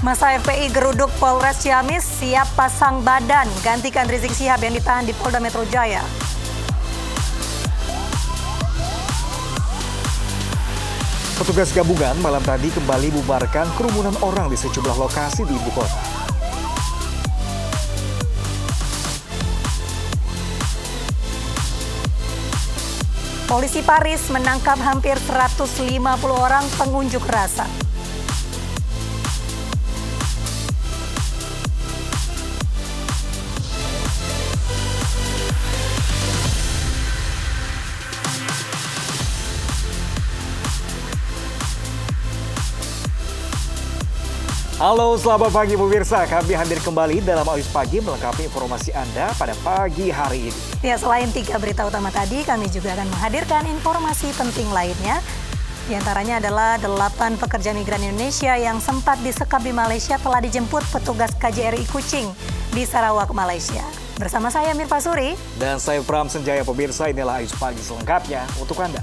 Masa FPI geruduk Polres Ciamis siap pasang badan gantikan Rizik Syihab yang ditahan di Polda Metro Jaya. Petugas gabungan malam tadi kembali bubarkan kerumunan orang di sejumlah lokasi di ibu kota. Polisi Paris menangkap hampir 150 orang pengunjuk rasa. Halo, selamat pagi pemirsa. Kami hadir kembali dalam Awis Pagi melengkapi informasi Anda pada pagi hari ini. Ya, selain 3 berita utama tadi, kami juga akan menghadirkan informasi penting lainnya. Di antaranya adalah 8 pekerja migran Indonesia yang sempat disekap di Malaysia telah dijemput petugas KJRI Kuching di Sarawak, Malaysia. Bersama saya Mirpa Suri. Dan saya Pram Senjaya. Pemirsa, inilah Awis Pagi selengkapnya untuk Anda.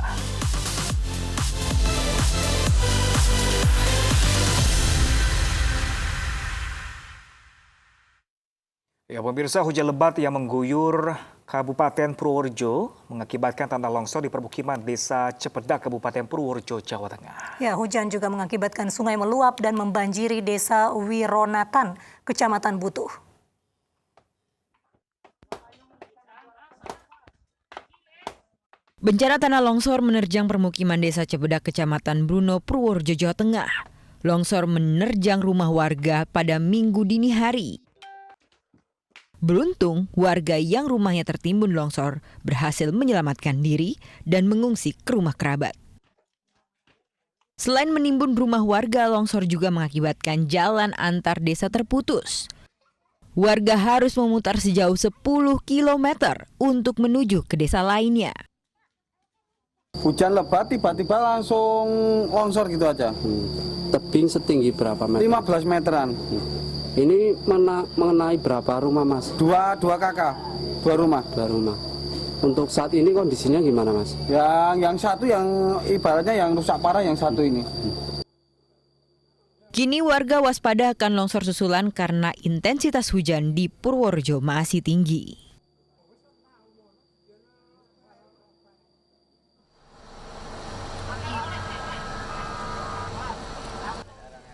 Ya pemirsa, hujan lebat yang mengguyur Kabupaten Purworejo mengakibatkan tanah longsor di permukiman Desa Cepedak, Kabupaten Purworejo, Jawa Tengah. Ya, hujan juga mengakibatkan sungai meluap dan membanjiri Desa Wironatan, Kecamatan Butuh. Bencana tanah longsor menerjang permukiman Desa Cepedak, Kecamatan Bruno, Purworejo, Jawa Tengah. Longsor menerjang rumah warga pada Minggu dini hari. Beruntung, warga yang rumahnya tertimbun longsor berhasil menyelamatkan diri dan mengungsi ke rumah kerabat. Selain menimbun rumah warga, longsor juga mengakibatkan jalan antar desa terputus. Warga harus memutar sejauh 10 km untuk menuju ke desa lainnya. Hujan lebat tiba-tiba langsung longsor gitu aja. Tebing setinggi berapa meter? 15 meteran. Ini mengenai berapa rumah, Mas? Dua kakak, 2 rumah. 2 rumah. Untuk saat ini kondisinya gimana, Mas? Yang satu yang ibaratnya yang rusak parah, yang satu ini. Kini warga waspada akan longsor susulan karena intensitas hujan di Purworejo masih tinggi.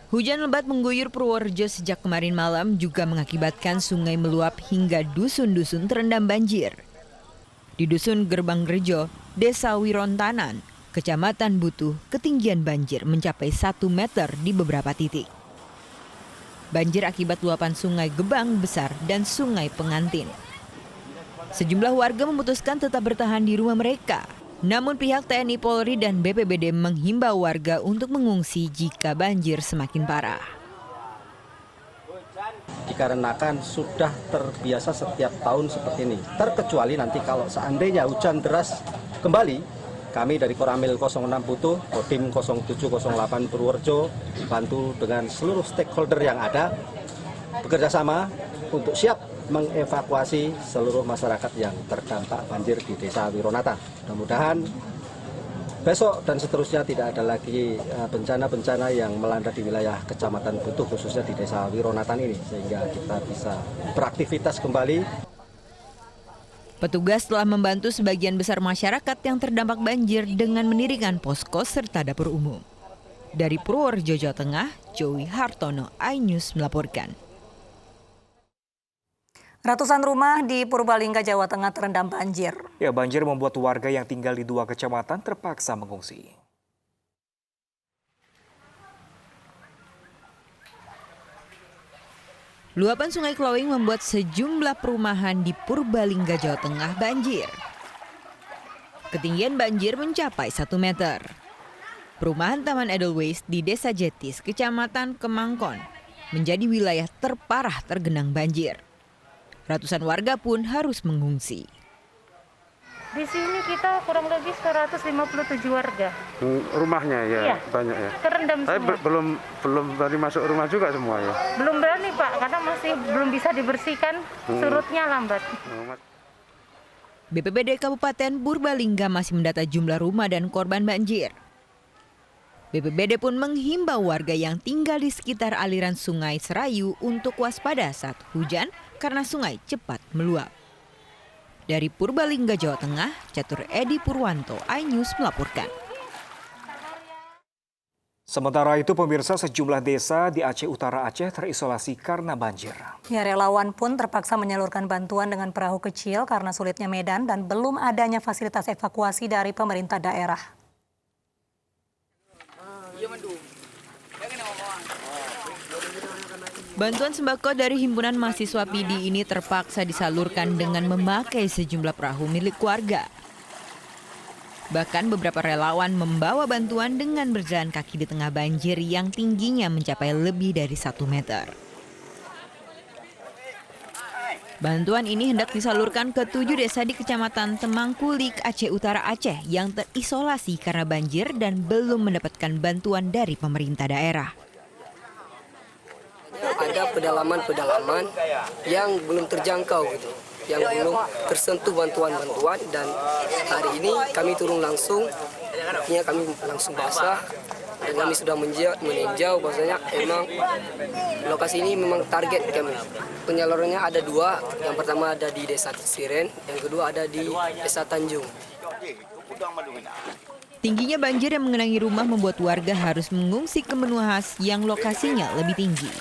Hujan lebat mengguyur Purworejo sejak kemarin malam juga mengakibatkan sungai meluap hingga dusun-dusun terendam banjir. Di Dusun Gerbang Rejo, Desa Wirontanan, Kecamatan Butuh, ketinggian banjir mencapai 1 meter di beberapa titik. Banjir akibat luapan sungai Gebang Besar dan sungai Pengantin. Sejumlah warga memutuskan tetap bertahan di rumah mereka. Namun pihak TNI Polri dan BPBD menghimbau warga untuk mengungsi jika banjir semakin parah. Dikarenakan sudah terbiasa setiap tahun seperti ini. Terkecuali nanti kalau seandainya hujan deras kembali, kami dari Koramil 06 Butuh, Kodim 0708 Purworejo, bantu dengan seluruh stakeholder yang ada, bekerja sama untuk siap mengevakuasi seluruh masyarakat yang terdampak banjir di Desa Wironata. Mudah-mudahan besok dan seterusnya tidak ada lagi bencana-bencana yang melanda di wilayah Kecamatan Butuh, khususnya di Desa Wironatan ini, sehingga kita bisa beraktivitas kembali. Petugas telah membantu sebagian besar masyarakat yang terdampak banjir dengan mendirikan posko serta dapur umum. Dari Purworejo, Jawa Tengah, Joey Hartono, iNews melaporkan. Ratusan rumah di Purbalingga, Jawa Tengah terendam banjir. Ya, banjir membuat warga yang tinggal di 2 kecamatan terpaksa mengungsi. Luapan Sungai Klowing membuat sejumlah perumahan di Purbalingga, Jawa Tengah banjir. Ketinggian banjir mencapai 1 meter. Perumahan Taman Edelweiss di Desa Jetis, Kecamatan Kemangkon, menjadi wilayah terparah tergenang banjir. Ratusan warga pun harus mengungsi. Di sini kita kurang lebih 157 warga. Rumahnya ya, iya, banyak ya. Terendam semua. Tapi belum berani masuk rumah juga semua ya. Belum berani Pak, karena masih belum bisa dibersihkan, surutnya lambat. BPBD Kabupaten Purbalingga masih mendata jumlah rumah dan korban banjir. BPBD pun menghimbau warga yang tinggal di sekitar aliran Sungai Serayu untuk waspada saat hujan karena sungai cepat meluap. Dari Purbalingga, Jawa Tengah, Catur Edi Purwanto, iNews melaporkan. Sementara itu, pemirsa, sejumlah desa di Aceh Utara Aceh terisolasi karena banjir. Ya, relawan pun terpaksa menyalurkan bantuan dengan perahu kecil karena sulitnya medan dan belum adanya fasilitas evakuasi dari pemerintah daerah. Bantuan sembako dari Himpunan Mahasiswa Pidi ini terpaksa disalurkan dengan memakai sejumlah perahu milik warga. Bahkan beberapa relawan membawa bantuan dengan berjalan kaki di tengah banjir yang tingginya mencapai lebih dari 1 meter. Bantuan ini hendak disalurkan ke 7 desa di Kecamatan Temangkulik, Aceh Utara Aceh yang terisolasi karena banjir dan belum mendapatkan bantuan dari pemerintah daerah. Ada pedalaman-pedalaman yang belum terjangkau gitu, yang belum tersentuh bantuan-bantuan, dan hari ini kami turun langsung, artinya kami langsung basah dan kami sudah meninjau bahwasanya emang lokasi ini memang target kami. Penyalurannya ada 2, yang pertama ada di Desa Siren, yang kedua ada di Desa Tanjung. Tingginya banjir yang mengenangi rumah membuat warga harus mengungsi ke Menuhas yang lokasinya lebih tinggi.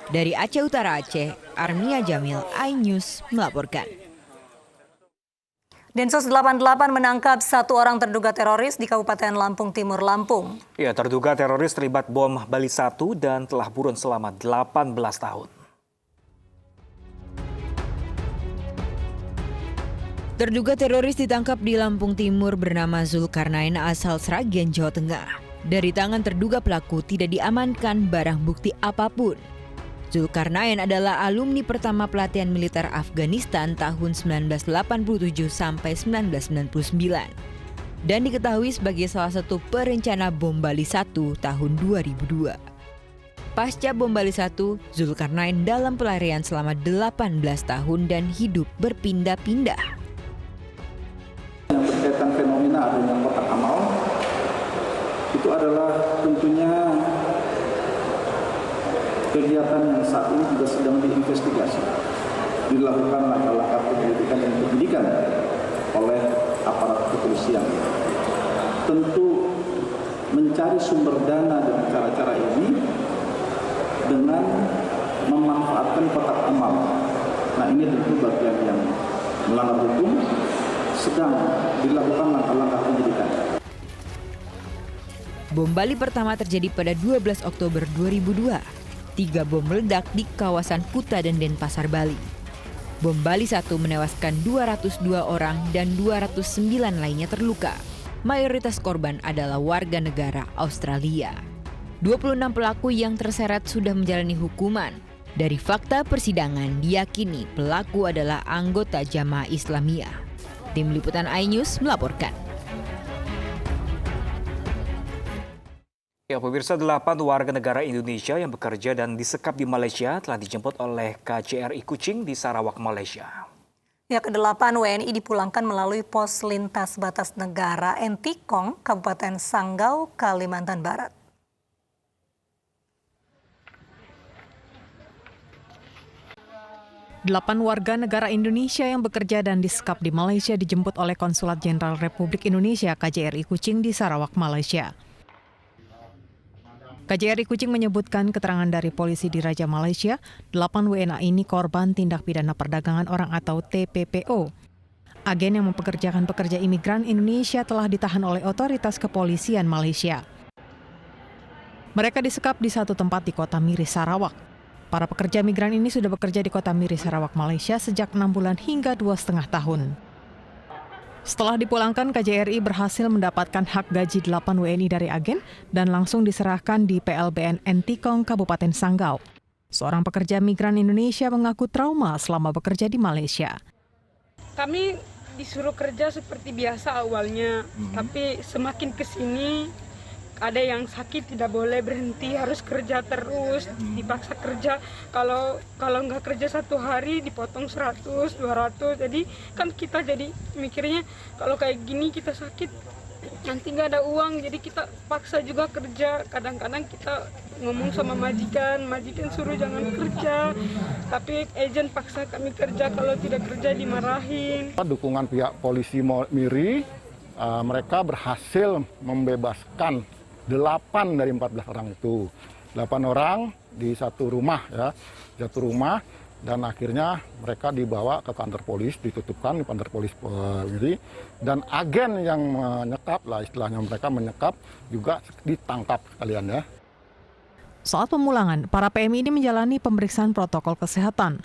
Dari Aceh Utara Aceh, Armia Jamil, iNews melaporkan. Densus 88 menangkap 1 orang terduga teroris di Kabupaten Lampung Timur, Lampung. Ya, terduga teroris terlibat bom Bali 1 dan telah buron selama 18 tahun. Terduga teroris ditangkap di Lampung Timur bernama Zulkarnain asal Sragen, Jawa Tengah. Dari tangan terduga pelaku tidak diamankan barang bukti apapun. Zulkarnain adalah alumni pertama pelatihan militer Afghanistan tahun 1987 sampai 1999 dan diketahui sebagai salah satu perencana bom Bali 1 tahun 2002. Pasca bom Bali 1, Zulkarnain dalam pelarian selama 18 tahun dan hidup berpindah-pindah. Yang berkaitan fenomena adanya kotak amal itu adalah tentunya kegiatan yang saat ini juga sedang diinvestigasi, dilakukan langkah-langkah penyelidikan dan penyidikan oleh aparat kepolisian. Tentu mencari sumber dana dengan cara-cara ini dengan memanfaatkan kotak amal. Nah, ini tentu bagian yang melanggar hukum, sedang dilakukan langkah-langkah penyidikan. Bom Bali pertama terjadi pada 12 Oktober 2002. 3 bom meledak di kawasan Kuta dan Denpasar, Bali. Bom Bali 1 menewaskan 202 orang dan 209 lainnya terluka. Mayoritas korban adalah warga negara Australia. 26 pelaku yang terseret sudah menjalani hukuman. Dari fakta persidangan diyakini pelaku adalah anggota Jamaah Islamiyah. Tim Liputan iNews melaporkan. Ya, pemirsa, 8 warga negara Indonesia yang bekerja dan disekap di Malaysia telah dijemput oleh KJRI Kuching di Sarawak, Malaysia. Ya, ke-8 WNI dipulangkan melalui pos lintas batas negara Entikong, Kabupaten Sanggau, Kalimantan Barat. Delapan warga negara Indonesia yang bekerja dan disekap di Malaysia dijemput oleh Konsulat Jenderal Republik Indonesia KJRI Kuching di Sarawak, Malaysia. KJRI Kuching menyebutkan keterangan dari polisi di Raja Malaysia, 8 WNA ini korban tindak pidana perdagangan orang atau TPPO. Agen yang mempekerjakan pekerja imigran Indonesia telah ditahan oleh otoritas kepolisian Malaysia. Mereka disekap di satu tempat di Kota Miri, Sarawak. Para pekerja migran ini sudah bekerja di Kota Miri, Sarawak, Malaysia sejak 6 bulan hingga 2,5 tahun. Setelah dipulangkan, KJRI berhasil mendapatkan hak gaji 8 WNI dari agen dan langsung diserahkan di PLBN Entikong, Kabupaten Sanggau. Seorang pekerja migran Indonesia mengaku trauma selama bekerja di Malaysia. Kami disuruh kerja seperti biasa awalnya, tapi semakin ke sini ada yang sakit tidak boleh berhenti, harus kerja terus, dipaksa kerja. Kalau nggak kerja 1 hari dipotong 100, 200. Jadi kan kita jadi mikirnya kalau kayak gini kita sakit nanti nggak ada uang, jadi kita paksa juga kerja. Kadang-kadang kita ngomong sama majikan suruh jangan kerja, tapi agen paksa kami kerja, kalau tidak kerja dimarahin. Dukungan pihak polisi Miri, mereka berhasil membebaskan 8 dari 14 orang itu. 8 orang di satu rumah ya, dan akhirnya mereka dibawa ke kantor polis, ditutupkan di kantor polis Miri, dan agen yang menyekap lah istilahnya, mereka menyekap juga ditangkap sekalian ya. Saat pemulangan, para PMI ini menjalani pemeriksaan protokol kesehatan.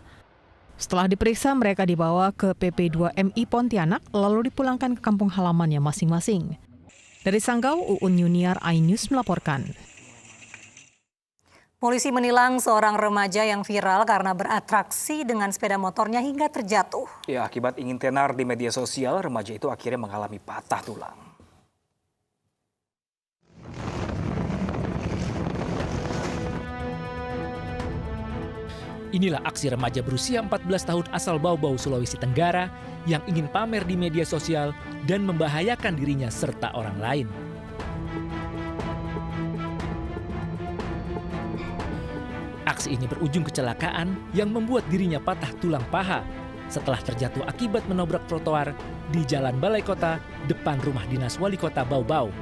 Setelah diperiksa, mereka dibawa ke PP2MI Pontianak, lalu dipulangkan ke kampung halamannya masing-masing. Dari Sanggau, Uun Yuniar, iNews melaporkan. Polisi menilang seorang remaja yang viral karena beratraksi dengan sepeda motornya hingga terjatuh. Ya, akibat ingin tenar di media sosial, remaja itu akhirnya mengalami patah tulang. Inilah aksi remaja berusia 14 tahun asal Bau-Bau, Sulawesi Tenggara yang ingin pamer di media sosial dan membahayakan dirinya serta orang lain. Aksi ini berujung kecelakaan yang membuat dirinya patah tulang paha setelah terjatuh akibat menobrak trotoar di Jalan Balai Kota depan rumah dinas Wali Kota Bau-Bau.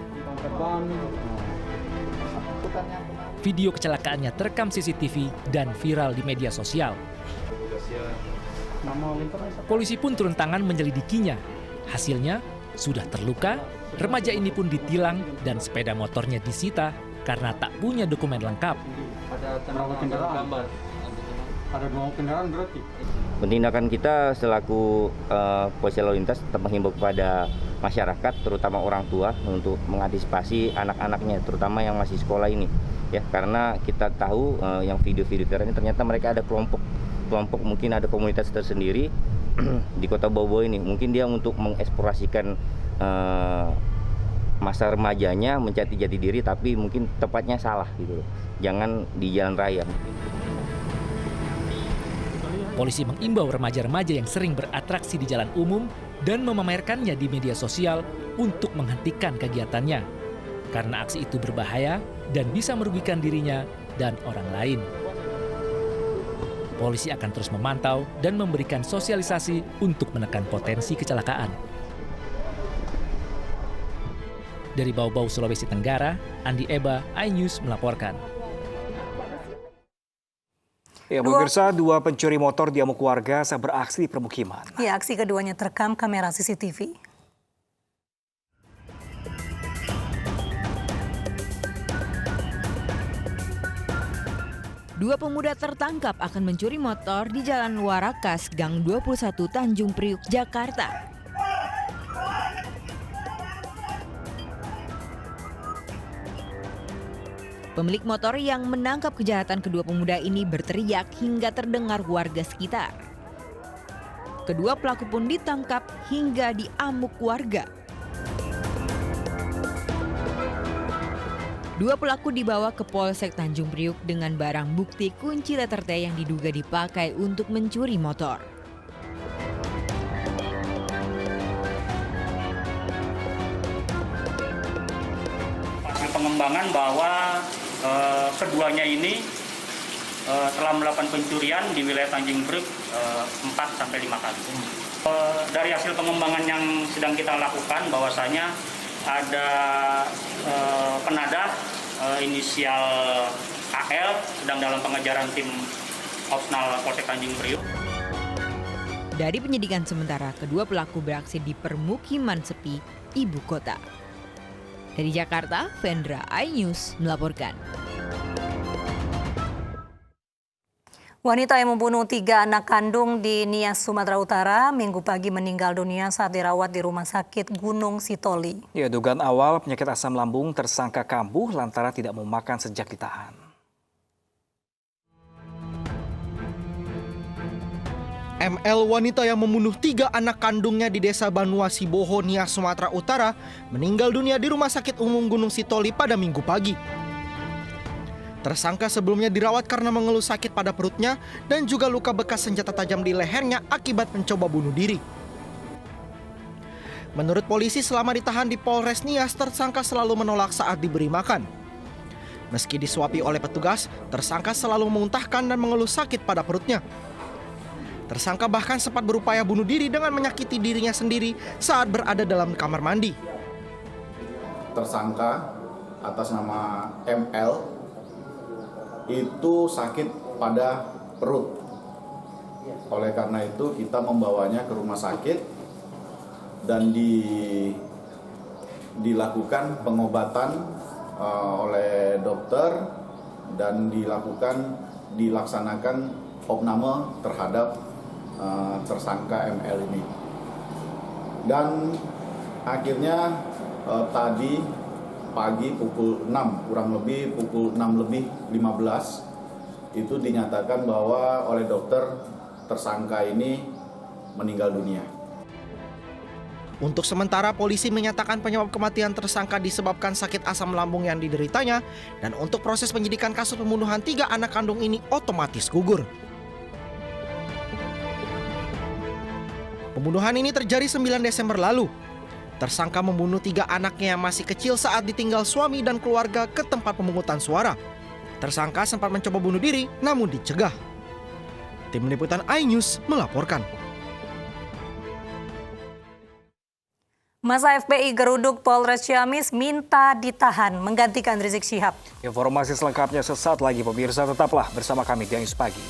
Video kecelakaannya terekam CCTV dan viral di media sosial. Polisi pun turun tangan menyelidikinya. Hasilnya, sudah terluka, remaja ini pun ditilang dan sepeda motornya disita karena tak punya dokumen lengkap. Ada 2 kendaraan berarti. Tindakan kita selaku polisi lalu lintas tetap menghimbau kepada masyarakat, terutama orang tua, untuk mengantisipasi anak-anaknya, terutama yang masih sekolah ini. Ya, karena kita tahu yang video-video ini ternyata mereka ada kelompok mungkin ada komunitas tersendiri di Kota Bau-Bau ini. Mungkin dia untuk mengeksplorasikan masa remajanya, mencari jati diri, tapi mungkin tepatnya salah gitu. Jangan di jalan raya. Polisi mengimbau remaja-remaja yang sering beratraksi di jalan umum dan memamerkannya di media sosial untuk menghentikan kegiatannya. Karena aksi itu berbahaya dan bisa merugikan dirinya dan orang lain. Polisi akan terus memantau dan memberikan sosialisasi untuk menekan potensi kecelakaan. Dari Bau-Bau, Sulawesi Tenggara, Andi Eba, iNews melaporkan. Ya, pemirsa, 2 pencuri motor diamuk warga saat beraksi di permukiman. Ya, aksi keduanya terekam kamera CCTV. Dua pemuda tertangkap akan mencuri motor di Jalan Warakas, Gang 21, Tanjung Priuk, Jakarta. Pemilik motor yang menangkap kejahatan kedua pemuda ini berteriak hingga terdengar warga sekitar. Kedua pelaku pun ditangkap hingga diamuk warga. Dua pelaku dibawa ke Polsek Tanjung Priuk dengan barang bukti kunci letter T yang diduga dipakai untuk mencuri motor. Hasil pengembangan bahwa keduanya ini telah melakukan pencurian di wilayah Tanjung Priuk 4-5 kali. Dari hasil pengembangan yang sedang kita lakukan bahwasanya ada penadah inisial AL sedang dalam pengejaran tim Opsnal Polsek Tanjung Priuk. Dari penyidikan sementara, kedua pelaku beraksi di permukiman sepi ibu kota. Dari Jakarta, Vendra, iNews melaporkan. Wanita yang membunuh 3 anak kandung di Nias, Sumatera Utara, Minggu pagi meninggal dunia saat dirawat di Rumah Sakit Gunung Sitoli. Ya, dugaan awal penyakit asam lambung, tersangka kambuh lantaran tidak mau makan sejak ditahan. ML, wanita yang membunuh 3 anak kandungnya di Desa Banuasiboho, Nias, Sumatera Utara, meninggal dunia di Rumah Sakit Umum Gunung Sitoli pada Minggu pagi. Tersangka sebelumnya dirawat karena mengeluh sakit pada perutnya dan juga luka bekas senjata tajam di lehernya akibat mencoba bunuh diri. Menurut polisi, selama ditahan di Polres Nias, tersangka selalu menolak saat diberi makan. Meski disuapi oleh petugas, tersangka selalu memuntahkan dan mengeluh sakit pada perutnya. Tersangka bahkan sempat berupaya bunuh diri dengan menyakiti dirinya sendiri saat berada dalam kamar mandi. Tersangka atas nama ML itu sakit pada perut. Oleh karena itu kita membawanya ke rumah sakit dan dilakukan pengobatan oleh dokter dan dilaksanakan opname terhadap tersangka ML ini. Dan akhirnya tadi pagi pukul 6, kurang lebih pukul 6:15 itu dinyatakan bahwa oleh dokter tersangka ini meninggal dunia. Untuk sementara, polisi menyatakan penyebab kematian tersangka disebabkan sakit asam lambung yang dideritanya, dan untuk proses penyidikan kasus pembunuhan 3 anak kandung ini otomatis gugur. Pembunuhan ini terjadi 9 Desember lalu. Tersangka membunuh 3 anaknya yang masih kecil saat ditinggal suami dan keluarga ke tempat pemungutan suara. Tersangka sempat mencoba bunuh diri, namun dicegah. Tim Liputan iNews melaporkan. Masa FPI Geruduk Polres Ciamis minta ditahan menggantikan Rizik Syihab. Informasi selengkapnya sesaat lagi pemirsa, tetaplah bersama kami di iNews Pagi.